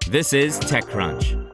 This is TechCrunch.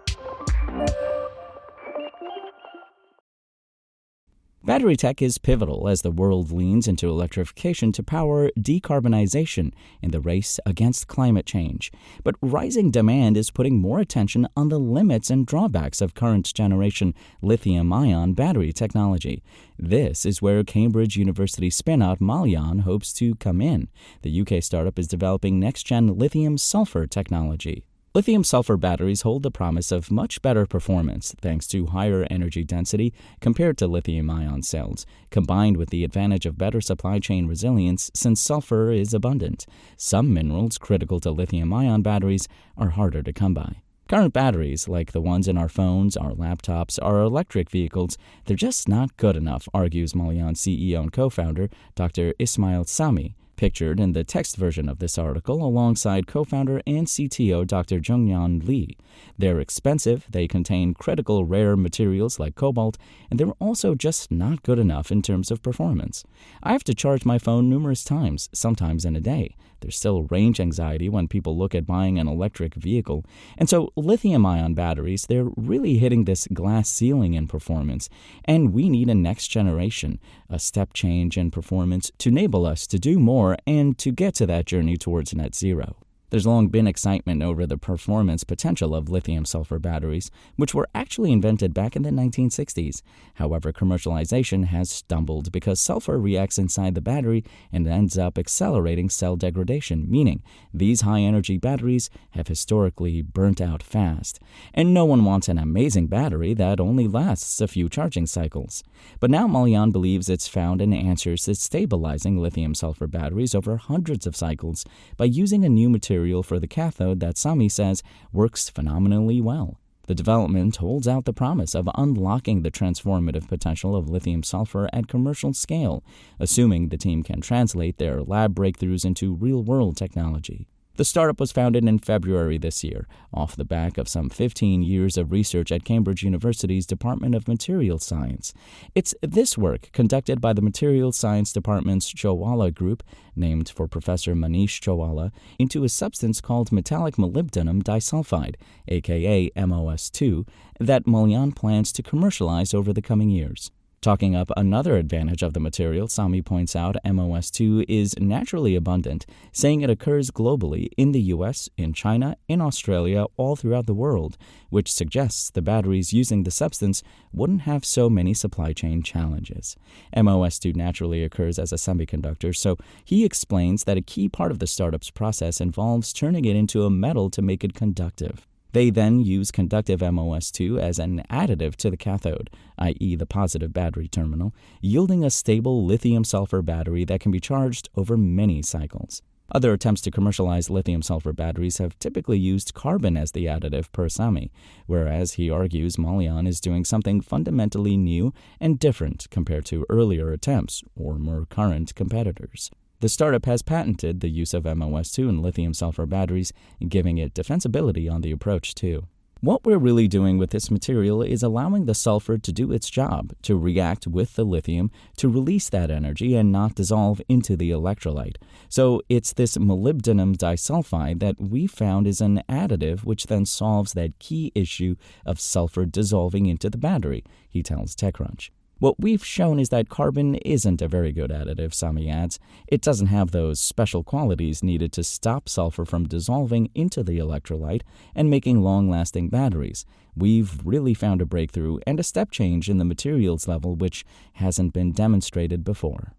Battery tech is pivotal as the world leans into electrification to power decarbonization in the race against climate change. But rising demand is putting more attention on the limits and drawbacks of current-generation lithium-ion battery technology. This is where Cambridge University spin-out Molyon hopes to come in. The UK startup is developing next-gen lithium-sulfur technology. Lithium-sulfur batteries hold the promise of much better performance thanks to higher energy density compared to lithium-ion cells, combined with the advantage of better supply chain resilience since sulfur is abundant. Some minerals critical to lithium-ion batteries are harder to come by. Current batteries, like the ones in our phones, our laptops, our electric vehicles, they're just not good enough, argues Molyon CEO and co-founder Dr. Ismail Sami, pictured in the text version of this article alongside co-founder and CTO Dr. Jungyan Lee. They're expensive, they contain critical rare materials like cobalt, and they're also just not good enough in terms of performance. I have to charge my phone numerous times, sometimes in a day. There's still range anxiety when people look at buying an electric vehicle. And so lithium-ion batteries, they're really hitting this glass ceiling in performance. And we need a next generation, a step change in performance to enable us to do more and to get to that journey towards net zero. There's long been excitement over the performance potential of lithium-sulfur batteries, which were actually invented back in the 1960s. However, commercialization has stumbled because sulfur reacts inside the battery and ends up accelerating cell degradation, meaning these high-energy batteries have historically burnt out fast. And no one wants an amazing battery that only lasts a few charging cycles. But now Molyon believes it's found an answer to stabilizing lithium-sulfur batteries over hundreds of cycles by using a new material for the cathode that Sami says works phenomenally well. The development holds out the promise of unlocking the transformative potential of lithium-sulfur at commercial scale, assuming the team can translate their lab breakthroughs into real-world technology. The startup was founded in February this year, off the back of some 15 years of research at Cambridge University's Department of Materials Science. It's this work, conducted by the Materials Science Department's Chowala Group, named for Professor Manish Chowala, into a substance called metallic molybdenum disulfide, aka MOS2, that Molyon plans to commercialize over the coming years. Talking up another advantage of the material, Sami points out MOS2 is naturally abundant, saying it occurs globally in the US, in China, in Australia, all throughout the world, which suggests the batteries using the substance wouldn't have so many supply chain challenges. MOS2 naturally occurs as a semiconductor, so he explains that a key part of the startup's process involves turning it into a metal to make it conductive. They then use conductive MOS2 as an additive to the cathode, i.e. the positive battery terminal, yielding a stable lithium-sulfur battery that can be charged over many cycles. Other attempts to commercialize lithium-sulfur batteries have typically used carbon as the additive per Sami, whereas he argues Molyon is doing something fundamentally new and different compared to earlier attempts or more current competitors. The startup has patented the use of MOS2 in lithium-sulfur batteries, giving it defensibility on the approach, too. What we're really doing with this material is allowing the sulfur to do its job, to react with the lithium, to release that energy and not dissolve into the electrolyte. So it's this molybdenum disulfide that we found is an additive which then solves that key issue of sulfur dissolving into the battery, he tells TechCrunch. What we've shown is that carbon isn't a very good additive, Sami adds. It doesn't have those special qualities needed to stop sulfur from dissolving into the electrolyte and making long-lasting batteries. We've really found a breakthrough and a step change in the materials level which hasn't been demonstrated before.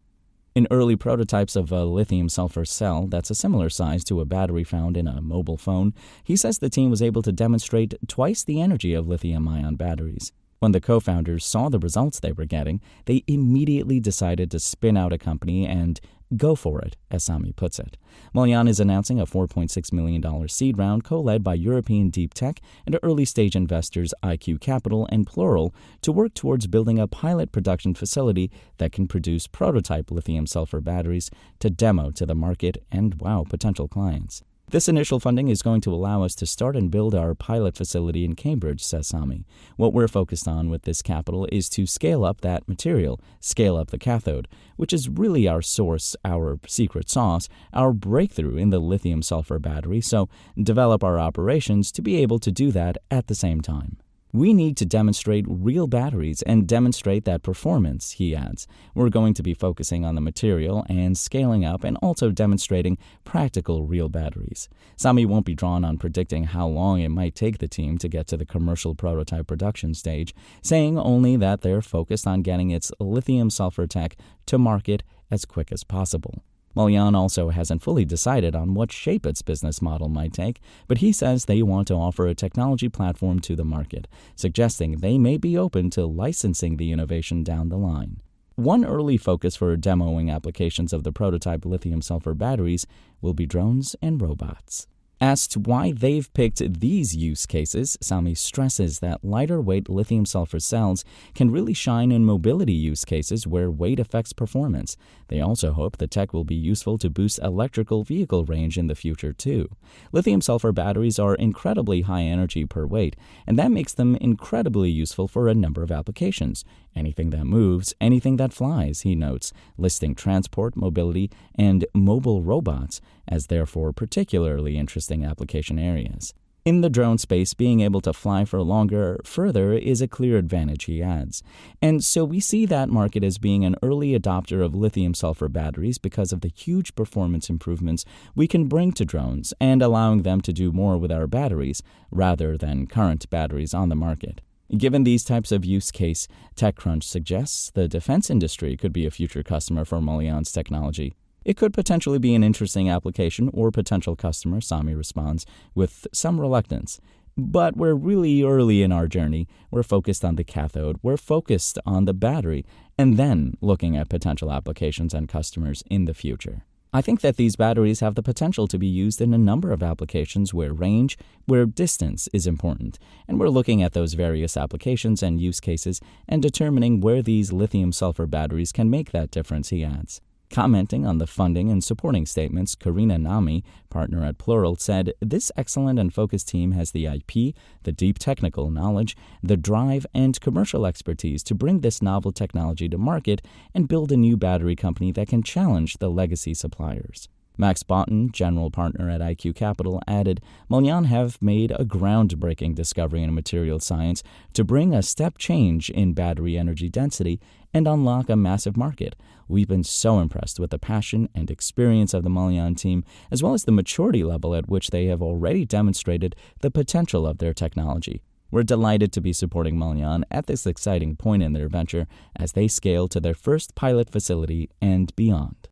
In early prototypes of a lithium-sulfur cell that's a similar size to a battery found in a mobile phone, he says the team was able to demonstrate twice the energy of lithium-ion batteries. When the co-founders saw the results they were getting, they immediately decided to spin out a company and go for it, as Sami puts it. Molyon is announcing a $4.6 million seed round co-led by European deep tech and early-stage investors IQ Capital and Plural to work towards building a pilot production facility that can produce prototype lithium-sulfur batteries to demo to the market and wow potential clients. This initial funding is going to allow us to start and build our pilot facility in Cambridge, says Sami. What we're focused on with this capital is to scale up that material, scale up the cathode, which is really our source, our secret sauce, our breakthrough in the lithium-sulfur battery, so develop our operations to be able to do that at the same time. We need to demonstrate real batteries and demonstrate that performance, he adds. We're going to be focusing on the material and scaling up and also demonstrating practical real batteries. Sami won't be drawn on predicting how long it might take the team to get to the commercial prototype production stage, saying only that they're focused on getting its lithium-sulfur tech to market as quick as possible. Molyon also hasn't fully decided on what shape its business model might take, but he says they want to offer a technology platform to the market, suggesting they may be open to licensing the innovation down the line. One early focus for demoing applications of the prototype lithium-sulfur batteries will be drones and robots. Asked why they've picked these use cases, Sami stresses that lighter-weight lithium-sulfur cells can really shine in mobility use cases where weight affects performance. They also hope the tech will be useful to boost electrical vehicle range in the future, too. Lithium-sulfur batteries are incredibly high energy per weight, and that makes them incredibly useful for a number of applications. Anything that moves, anything that flies, he notes, listing transport, mobility, and mobile robots as therefore particularly interesting application areas. In the drone space, being able to fly for longer further is a clear advantage, he adds. And so we see that market as being an early adopter of lithium-sulfur batteries because of the huge performance improvements we can bring to drones and allowing them to do more with our batteries rather than current batteries on the market. Given these types of use case, TechCrunch suggests the defense industry could be a future customer for Molyon's technology. It could potentially be an interesting application or potential customer, Sami responds, with some reluctance. But we're really early in our journey. We're focused on the cathode, we're focused on the battery, and then looking at potential applications and customers in the future. I think that these batteries have the potential to be used in a number of applications where range, where distance is important, and we're looking at those various applications and use cases and determining where these lithium-sulfur batteries can make that difference, he adds. Commenting on the funding and supporting statements, Karina Nami, partner at Plural, said, "This excellent and focused team has the IP, the deep technical knowledge, the drive, and commercial expertise to bring this novel technology to market and build a new battery company that can challenge the legacy suppliers." Max Botten, general partner at IQ Capital, added, "Molyon have made a groundbreaking discovery in materials science to bring a step change in battery energy density and unlock a massive market. We've been so impressed with the passion and experience of the Molyon team, as well as the maturity level at which they have already demonstrated the potential of their technology. We're delighted to be supporting Molyon at this exciting point in their venture as they scale to their first pilot facility and beyond."